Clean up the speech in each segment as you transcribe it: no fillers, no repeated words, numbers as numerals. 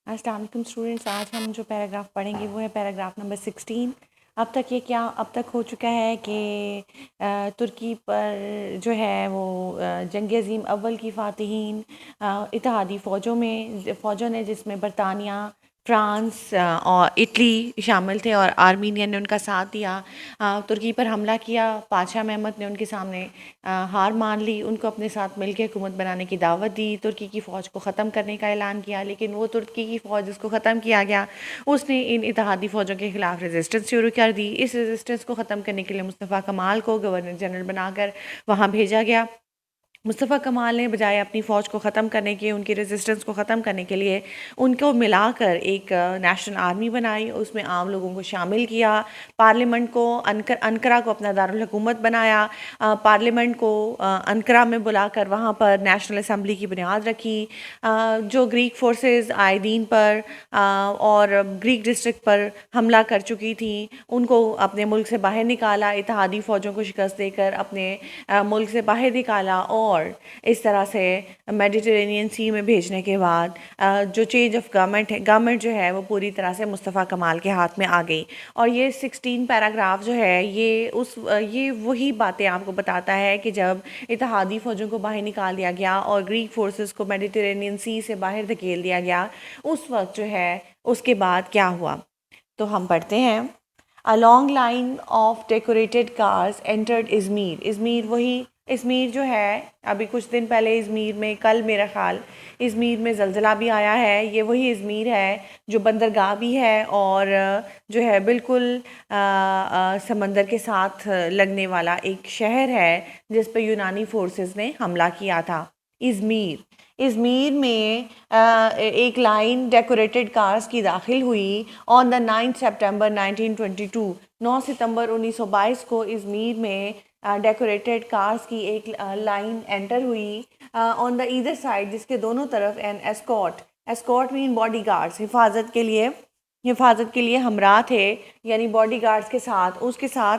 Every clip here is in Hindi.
अस्सलाम वालेकुम स्टूडेंट्स, आज हम जो पैराग्राफ पढ़ेंगे वो है पैराग्राफ नंबर 16। अब तक हो चुका है कि तुर्की पर जो है वो जंग अज़ीम अव्वल की फ़ातिहीन इत्तेहादी फ़ौजों ने जिसमें बरतानिया, फ्रांस और इटली शामिल थे और आर्मीनियन ने उनका साथ दिया। तुर्की पर हमला किया। पाशा महमद ने उनके सामने हार मान ली, उनको अपने साथ मिलकर हुकूमत बनाने की दावत दी, तुर्की की फ़ौज को ख़त्म करने का ऐलान किया। लेकिन वो तुर्की की फ़ौज जिसको ख़त्म किया गया, उसने इन इत्तेहादी फ़ौजों के ख़िलाफ़ रेजिस्टेंस शुरू कर दी। इस रेजिस्टेंस को ख़त्म करने के लिए मुस्तफ़ा कमाल को गवर्नर जनरल बनाकर वहाँ भेजा गया। मुस्तफ़ा कमाल ने बजाय अपनी फ़ौज को ख़त्म करने के, उनकी रेजिस्टेंस को ख़त्म करने के लिए उनको मिलाकर एक नेशनल आर्मी बनाई, उसमें आम लोगों को शामिल किया। पार्लियामेंट को अंकरा को अपना दारुल हुकूमत बनाया। पार्लियामेंट को अंकरा में बुलाकर वहाँ पर नेशनल असम्बली की बुनियाद रखी। जो ग्रीक फोर्सेस आए दीन पर और ग्रीक डिस्ट्रिक्ट पर हमला कर चुकी थी, उनको अपने मुल्क से बाहर निकाला। इत्तेहादी फ़ौजों को शिकस्त देकर अपने मुल्क से बाहर निकाला और इस तरह से मेडिटेरेनियन सी में भेजने के बाद जो चेंज ऑफ गवर्नमेंट जो है वो पूरी तरह से मुस्तफ़ा कमाल के हाथ में आ गई। और ये 16 पैराग्राफ जो है ये वही बातें आपको बताता है कि जब इत्तेहादी फ़ौजों को बाहर निकाल दिया गया और ग्रीक फोर्सेस को मेडिटेरेनियन सी से बाहर धकेल दिया गया, उस वक्त जो है उसके बाद क्या हुआ। तो हम पढ़ते हैं। A long line of decorated cars entered इज़मीर। इज़मीर जो है, अभी कुछ दिन पहले इज़मीर में, कल मेरा ख़्याल इज़मीर में ज़लज़ला भी आया है। ये वही इज़मीर है जो बंदरगाह भी है और जो है बिल्कुल समंदर के साथ लगने वाला एक शहर है जिस पर यूनानी फोर्सेस ने हमला किया था। इज़मीर में एक लाइन डेकोरेटेड कार्स की दाखिल हुई ऑन द 9 सितंबर 1922। 9 सितंबर 1922 को इज़मीर में डेकोरेटेड कार्स की एक लाइन एंटर हुई ऑन द ईदर साइड, जिसके दोनों तरफ an escort mean body guards, हिफाजत के लिए हमरा थे, यानी बॉडी गार्ड्स के साथ, उसके साथ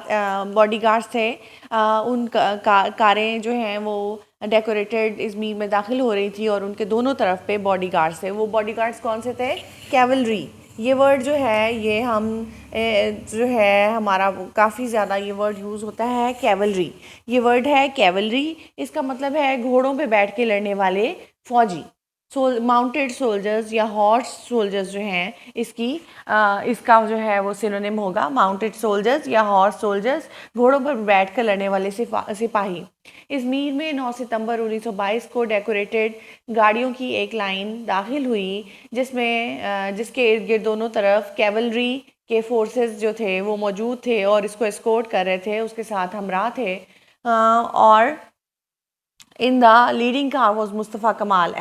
बॉडी गार्ड्स थे। उन कारें जो हैं वो डेकोरेटेड इज़मीर में दाखिल हो रही थी और उनके दोनों तरफ पे बॉडी गार्ड्स थे। वो बॉडी गार्ड्स कौन से थे? कैवलरी। ये वर्ड जो है ये हम जो है हमारा काफ़ी ज़्यादा ये वर्ड यूज़ होता है, कैवलरी। ये वर्ड है कैवलरी, इसका मतलब है घोड़ों पे बैठ के लड़ने वाले फौजी। माउंटेड सोल्जर्स या हॉर्स सोल्जर्स जो हैं, इसका जो है वो सिनोनिम होगा माउंटेड सोल्जर्स या हॉर्स सोल्जर्स, घोड़ों पर बैठ कर लड़ने वाले सिपाही। इज़मीर में 9 सितंबर 1922 को डेकोरेटेड गाड़ियों की एक लाइन दाखिल हुई जिसके इर्द गिर्द दोनों तरफ कैवलरी के फोर्सेस जो थे वो मौजूद थे और इसको एस्कॉर्ट कर रहे थे, उसके साथ हमरा थे। और in the leading car was Mustafa कमाल।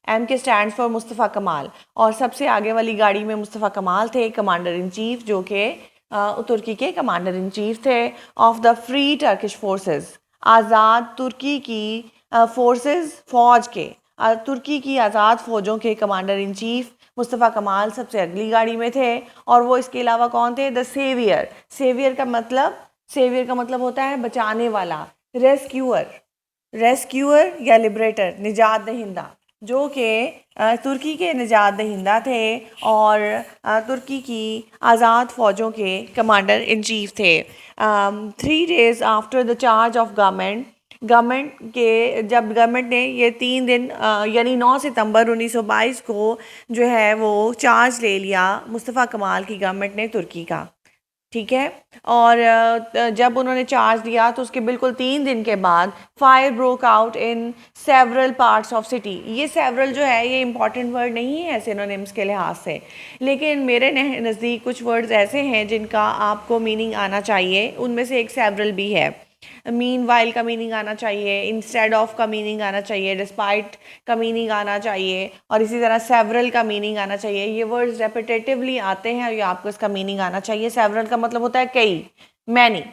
एम के स्टैंड फॉर मुस्तफ़ा कमाल, और सबसे आगे वाली गाड़ी में मुस्तफ़ा कमाल थे, कमांडर इन चीफ, जो कि तुर्की के कमांडर इन चीफ थे of the free Turkish forces. आज़ाद तुर्की की तुर्की की आज़ाद फ़ौजों के कमांडर इन चीफ मुस्तफ़ा कमाल सबसे अगली गाड़ी में थे। और वो इसके अलावा कौन थे? द सेवियर का मतलब होता है बचाने वाला, रेस्क्यूअर या लिबरेटर, निजात दहिंदा, जो कि तुर्की के निजात दहिंदा थे और तुर्की की आज़ाद फ़ौजों के कमांडर इन चीफ थे। 3 days after the charge of government ने ये 3 दिन यानी 9 सितंबर 1922 को जो है वो चार्ज ले लिया मुस्तफ़ा कमाल की गवर्नमेंट ने तुर्की का, ठीक है। और जब उन्होंने चार्ज लिया तो उसके बिल्कुल 3 दिन के बाद fire broke out in several parts of city. ये सेवरल जो है ये इंपॉर्टेंट वर्ड नहीं है सिनोनिम्स के लिहाज से, लेकिन मेरे नज़दीक कुछ वर्ड्स ऐसे हैं जिनका आपको मीनिंग आना चाहिए। उनमें से एक सेवरल भी है। मीन वाइल का मीनिंग आना चाहिए, इंस्टेड ऑफ का मीनिंग आना चाहिए, डिस्पाइट का मीनिंग आना चाहिए, और इसी तरह सेवरल का मीनिंग आना चाहिए। ये वर्ड्स रेपिटेटिवली आते हैं और ये आपको इसका मीनिंग आना चाहिए। सेवरल का मतलब होता है कई, मैनी,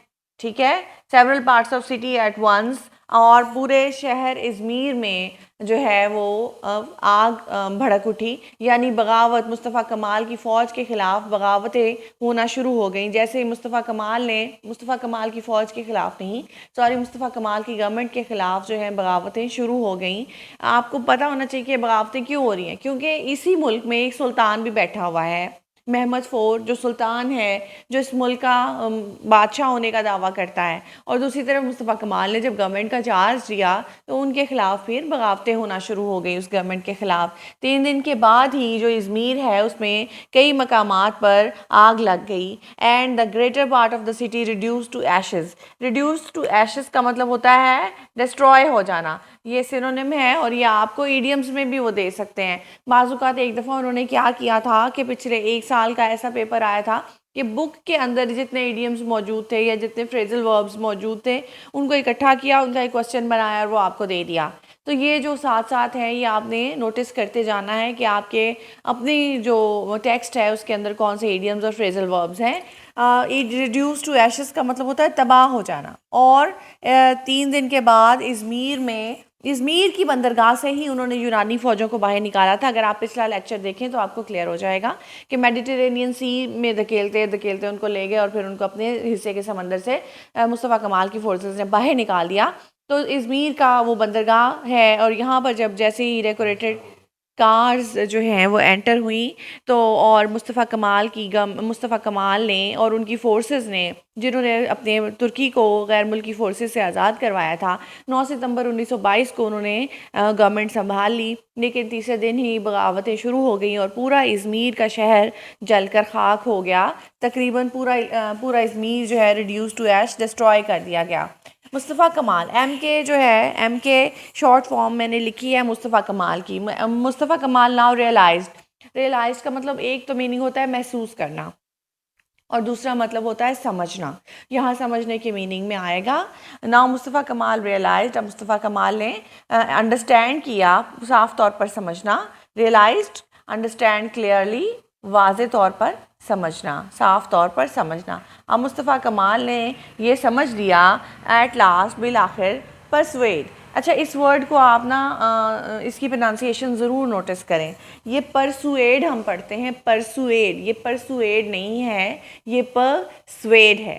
ठीक है। Several parts of city at once, और पूरे शहर इज़मीर में जो है वो आग भड़क उठी, यानी बगावत, मुस्तफ़ा कमाल की फ़ौज के ख़िलाफ़ बगावतें होना शुरू हो गई। जैसे ही मुस्तफ़ा कमाल की फ़ौज के ख़िलाफ़ नहीं, सॉरी, मुस्तफ़ा कमाल की गवर्नमेंट के ख़िलाफ़ जो है बगावतें शुरू हो गई। आपको पता होना चाहिए कि बगावतें क्यों हो रही हैं, क्योंकि इसी मुल्क में एक सुल्तान भी बैठा हुआ है, महमद फ़ोर, जो सुल्तान है, जो इस मुल्क का बादशाह होने का दावा करता है। और दूसरी तरफ मुस्तफ़ा कमाल ने जब गवर्नमेंट का चार्ज लिया तो उनके ख़िलाफ़ फिर बगावतें होना शुरू हो गई उस गवर्नमेंट के ख़िलाफ़। 3 दिन के बाद ही जो इज़मीर है उसमें कई मकामात पर आग लग गई and the greater part of the city reduce to ashes. Reduce to ashes का मतलब होता है डिस्ट्रॉय हो जाना, ये सिनोनिम है और ये आपको ईडियम्स में भी वो दे सकते हैं। बाज़-औक़ात एक दफ़ा उन्होंने क्या किया था कि पिछले 1 साल का ऐसा पेपर आया था कि बुक के अंदर जितने इडियम्स मौजूद थे या जितने फ्रेजल वर्ब्स मौजूद थे उनको इकट्ठा किया, उनका एक क्वेश्चन बनाया और वो आपको दे दिया। तो ये जो साथ साथ है ये आपने नोटिस करते जाना है कि आपके अपनी जो टेक्स्ट है उसके अंदर कौन से इडियम्स और फ्रेजल वर्ब्स हैं। रिड्यूस टू एशेस का मतलब होता है तबाह हो जाना। और 3 दिन के बाद इज़मीर की बंदरगाह से ही उन्होंने यूनानी फ़ौजों को बाहर निकाला था। अगर आप पिछला लेक्चर देखें तो आपको क्लियर हो जाएगा कि मेडिटेरेनियन सी में धकेलते धकेलते उनको ले गए और फिर उनको अपने हिस्से के समंदर से मुस्तफ़ा कमाल की फोर्सेस ने बाहर निकाल दिया। तो इज़मीर का वो बंदरगाह है और यहाँ पर जब जैसे ही डेकोरेटेड कार्स जो हैं वो एंटर हुई तो और मुस्तफ़ा कमाल ने और उनकी फ़ोर्सेस ने, जिन्होंने अपने तुर्की को गैर मुल्की फ़ोर्सेस से आज़ाद करवाया था, 9 सितंबर 1922 को उन्होंने गवर्नमेंट संभाल ली। लेकिन तीसरे दिन ही बगावतें शुरू हो गई और पूरा इज़मीर का शहर जलकर खाक हो गया। तकरीबन पूरा इज़मीर जो है रिड्यूस टू ऐश, डिस्ट्रॉय कर दिया गया। मुस्तफ़ा कमाल, एम के जो है, एम के शॉर्ट फॉर्म मैंने लिखी है मुस्तफ़ा कमाल की। मुस्तफ़ा कमाल नाउ रियलाइज्ड का मतलब एक तो मीनिंग होता है महसूस करना और दूसरा मतलब होता है समझना। यहाँ समझने के मीनिंग में आएगा। नाउ मुस्तफ़ा कमाल रियलाइज्ड, अब मुस्तफ़ा कमाल ने अंडरस्टैंड किया, साफ तौर पर समझना, रियलाइज्ड, अंडरस्टैंड क्लियरली, वाज़े तौर पर समझना, साफ तौर पर समझना। अब मुस्तफ़ा कमाल ने ये समझ लिया, एट लास्ट, बिल आखिर, परसुएड। अच्छा, इस वर्ड को आप ना इसकी प्रोनाउंसिएशन ज़रूर नोटिस करें। ये परसुएड हम पढ़ते हैं, परसुएड, ये परसुएड नहीं है, ये परसुएड है,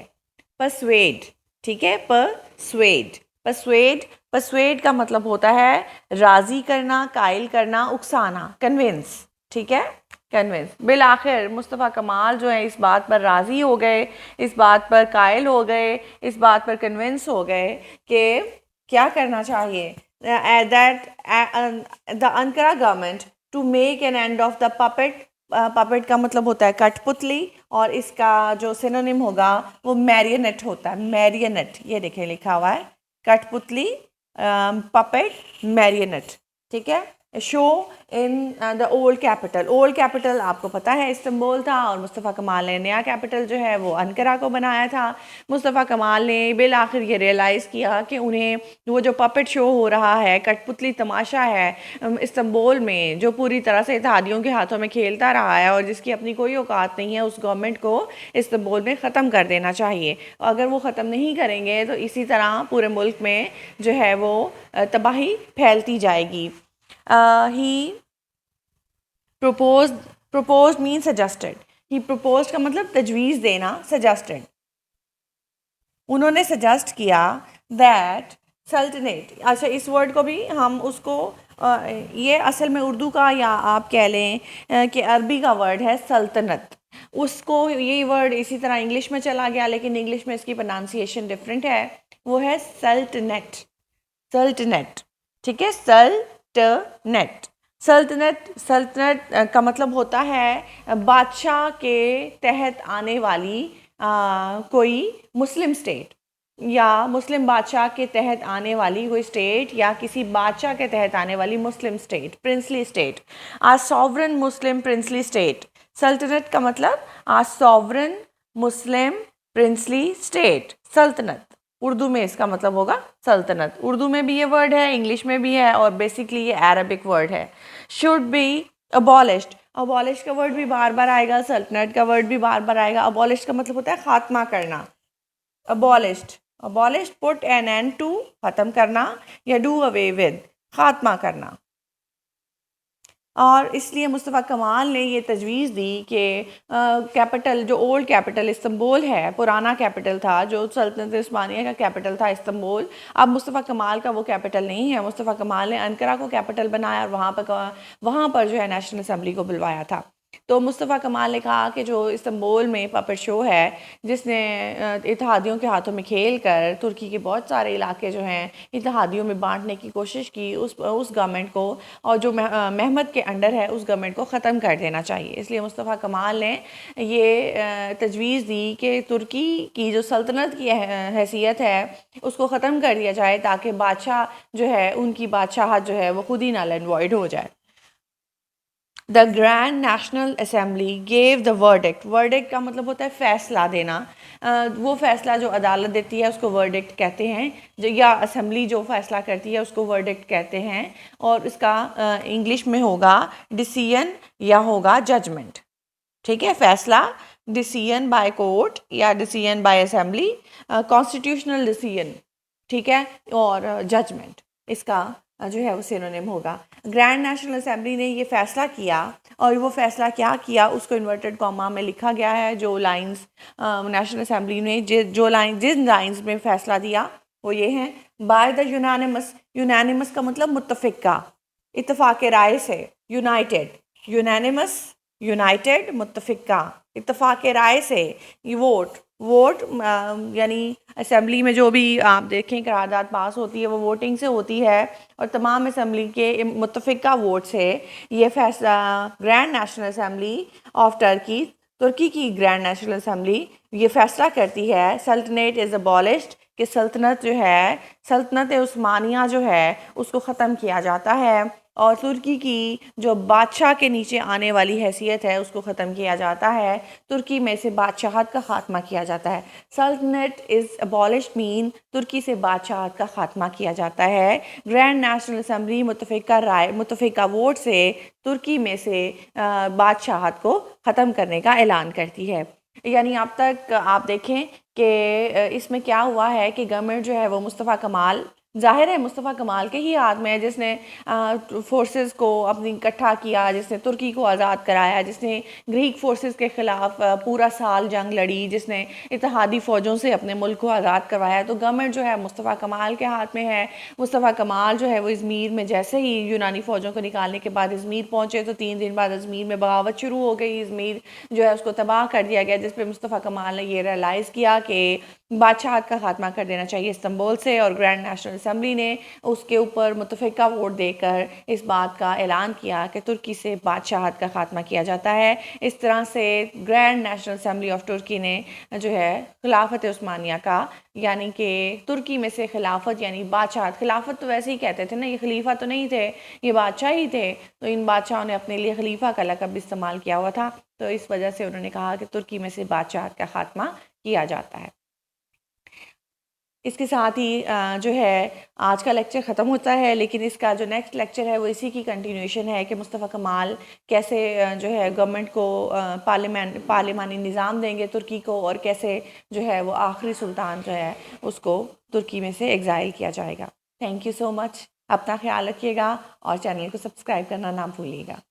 परसुएड, ठीक है, परसुएड, परसुएड। परसुएड का मतलब होता है राज़ी करना, कायल करना, उकसाना, कन्विंस, ठीक है, कन्विंस। बिल आखिर मुस्तफ़ा कमाल जो है इस बात पर राज़ी हो गए, इस बात पर कायल हो गए, इस बात पर कन्विंस हो गए कि क्या करना चाहिए, that the Ankara government to make an end of the puppet. Puppet का मतलब होता है कठपुतली और इसका जो सिनोनिम होगा वो मैरियनेट होता है, मैरियनेट, ये देखें लिखा हुआ है, कठपुतली, पपेट, मैरियनेट, ठीक है। Show in the old capital आपको पता है इस्तांबुल था और मुस्तफ़ा कमाल ने नया कैपिटल जो है वो अंकारा को बनाया था। मुस्तफ़ा कमाल ने बिल आखिर ये रियलाइज़ किया कि उन्हें वो जो पपेट शो हो रहा है, कठपुतली तमाशा है इस्तांबुल में, जो पूरी तरह से इत्तेहादियों के हाथों में खेलता रहा है और जिसकी अपनी कोई औकात नहीं है, उस गवर्नमेंट को इस्तांबुल में ख़त्म कर देना चाहिए। अगर वो ख़त्म नहीं करेंगे तो इसी तरह पूरे मुल्क में जो है वो तबाही फैलती जाएगी। ही proposed means suggested, he proposed का मतलब तजवीज़ देना, suggested, उन्होंने सजेस्ट किया दैट सल्तनेट। अच्छा, इस वर्ड को भी हम उसको ये असल में उर्दू का या आप कह लें कि अरबी का वर्ड है सल्तनत, उसको ये वर्ड इसी तरह इंग्लिश में चला गया लेकिन इंग्लिश में इसकी प्रोनाउंसिएशन डिफरेंट है, वो है सल्तनेट, सल्तनेट, ठीक है, सल्तनेट। सल्तनत का मतलब होता है बादशाह के तहत आने वाली कोई मुस्लिम स्टेट या मुस्लिम बादशाह के तहत आने वाली कोई स्टेट या किसी बादशाह के तहत आने वाली मुस्लिम स्टेट, प्रिंसली स्टेट, आ सॉवरन मुस्लिम प्रिंसली स्टेट। सल्तनत का मतलब आ सॉवरन मुस्लिम प्रिंसली स्टेट, सल्तनत। उर्दू में इसका मतलब होगा सल्तनत। उर्दू में भी ये वर्ड है, इंग्लिश में भी है और बेसिकली ये अरबिक वर्ड है। शुड बी अबॉलिश्ड, अबॉलिश का वर्ड भी बार बार आएगा, सल्तनत का वर्ड भी बार बार आएगा। अबॉलिश का मतलब होता है खात्मा करना, abolished, abolished, put an end to, ख़त्म करना या डू अवे विद। ख़ात्मा करना। और इसलिए मुस्तफ़ा कमाल ने ये तजवीज़ दी कि कैपिटल जो ओल्ड कैपिटल इस्तंबुल है, पुराना कैपिटल था, जो सल्तनत उस्मानिया का कैपिटल था इस्तंबुल, अब मुस्तफ़ा कमाल का वो कैपिटल नहीं है। मुस्तफ़ा कमाल ने अंकारा को कैपिटल बनाया और वहाँ पर जो है नेशनल असम्बली को बुलवाया था। तो मुस्तफ़ा कमाल ने कहा कि जो इस्तंबुल में पपेट शो है, जिसने इत्तेहादियों के हाथों में खेल कर तुर्की के बहुत सारे इलाके जो हैं इत्तेहादियों में बांटने की कोशिश की, उस गवर्नमेंट को, और जो महमद के अंडर है उस गवर्नमेंट को ख़त्म कर देना चाहिए। इसलिए मुस्तफ़ा कमाल ने ये तजवीज़ दी कि तुर्की की जो सल्तनत की हैसियत है उसको ख़त्म कर दिया जाए, ताकि बादशाह जो है उनकी बादशाहत जो है वो खुद ही नल एंड वॉइड हो जाए। The grand national assembly gave the verdict. Verdict का मतलब होता है फ़ैसला देना। वो फ़ैसला जो अदालत देती है उसको वर्डिक्ट कहते हैं, जो या असम्बली जो फ़ैसला करती है उसको वर्डिक्ट कहते हैं। और इसका इंग्लिश में होगा डिसीजन या होगा जजमेंट। ठीक है, फ़ैसला, डिसीजन बाय कोर्ट या decision by assembly, constitutional decision, ठीक है, और जजमेंट इसका जो है वो सिनोनिम होगा। ग्रैंड नेशनल असेंबली ने ये फ़ैसला किया, और वो फ़ैसला क्या किया उसको इन्वर्टेड कॉमा में लिखा गया है। जो लाइंस नेशनल असेंबली ने जिन लाइंस में फ़ैसला दिया वो ये हैं: बाय द यूनानिमस। यूनानिमस का मतलब मुत्तफ़िक़ा, इत्तफ़ाक़ राय से, यूनाइटेड, यूनानिमस, यूनाइटेड, मुत्तफ़िक़ा, इत्तफ़ाक़ राय से, ये वोट यानी असेंबली में जो भी आप देखें करारदाद पास होती है वो वोटिंग से होती है, और तमाम असेंबली के मुत्तफ़िक़ा वोट से ये फैसला ग्रैंड नेशनल असेंबली ऑफ तुर्की की ग्रैंड नेशनल असेंबली ये फ़ैसला करती है सल्तनत इज़ अबॉलिश्ड, कि सल्तनत जो है, सल्तनत उस्मानिया जो है उसको ख़त्म किया जाता है, और तुर्की की जो बादशाह के नीचे आने वाली हैसियत है उसको ख़त्म किया जाता है। तुर्की में से बादशाहत का ख़ात्मा किया जाता है। सल्तनत इज़ अबॉलिश्ड मीन तुर्की से बादशाहत का ख़ात्मा किया जाता है। ग्रैंड नेशनल असम्बली मुत्तफ़िक़ा वोट से तुर्की में से बादशाहत को ख़त्म करने का ऐलान करती है। यानी अब तक आप देखें कि इसमें क्या हुआ है कि गवर्नमेंट जो है वो मुस्तफ़ा कमाल, ज़ाहिर है मुस्तफ़ा कमाल के ही हाथ में है, जिसने फोर्सेस को अपनी इकट्ठा किया, जिसने तुर्की को आज़ाद कराया, जिसने ग्रीक फोर्सेस के ख़िलाफ़ पूरा साल जंग लड़ी, जिसने इत्तेहादी फ़ौजों से अपने मुल्क को आज़ाद करवाया। तो गवर्नमेंट जो है मुस्तफ़ा कमाल के हाथ में है। मुस्तफ़ा कमाल जो है वो इज़मीर में जैसे ही यूनानी फ़ौजों को निकालने के बाद इज़मीर पहुँचे तो 3 दिन बाद इज़मीर में बगावत शुरू हो गई। इज़मीर जो है उसको तबाह कर दिया गया, जिस पर मुस्तफ़ा कमाल ने ये रियलाइज़ किया कि बादशाहत का ख़ात्मा कर देना चाहिए इस्तंबुल से, और ग्रैंड नेशनल असम्बली ने उसके ऊपर मुत्तफ़िक़ा वोट देकर इस बात का ऐलान किया कि तुर्की से बादशाहत का ख़ात्मा किया जाता है। इस तरह से ग्रैंड नेशनल असम्बली ऑफ तुर्की ने जो है खिलाफत उस्मानिया का, यानी कि तुर्की में से खिलाफत यानी बादशाहत, खिलाफत तो वैसे ही कहते थे ना, ये खलीफा तो नहीं थे, ये बादशाह ही थे, तो इन बादशाहों ने अपने लिए खलीफा का लक़ब इस्तेमाल किया हुआ था। तो इस वजह से उन्होंने कहा कि तुर्की में से बादशाहत का ख़ात्मा किया जाता है। इसके साथ ही जो है आज का लेक्चर ख़त्म होता है, लेकिन इसका जो नेक्स्ट लेक्चर है वो इसी की कंटिन्यूएशन है कि मुस्तफ़ा कमाल कैसे जो है गवर्नमेंट को पार्लिमानी निज़ाम देंगे तुर्की को, और कैसे जो है वो आखिरी सुल्तान जो है उसको तुर्की में से एग्ज़ाइल किया जाएगा। Thank you so much. अपना ख्याल रखिएगा और चैनल को सब्सक्राइब करना ना भूलिएगा।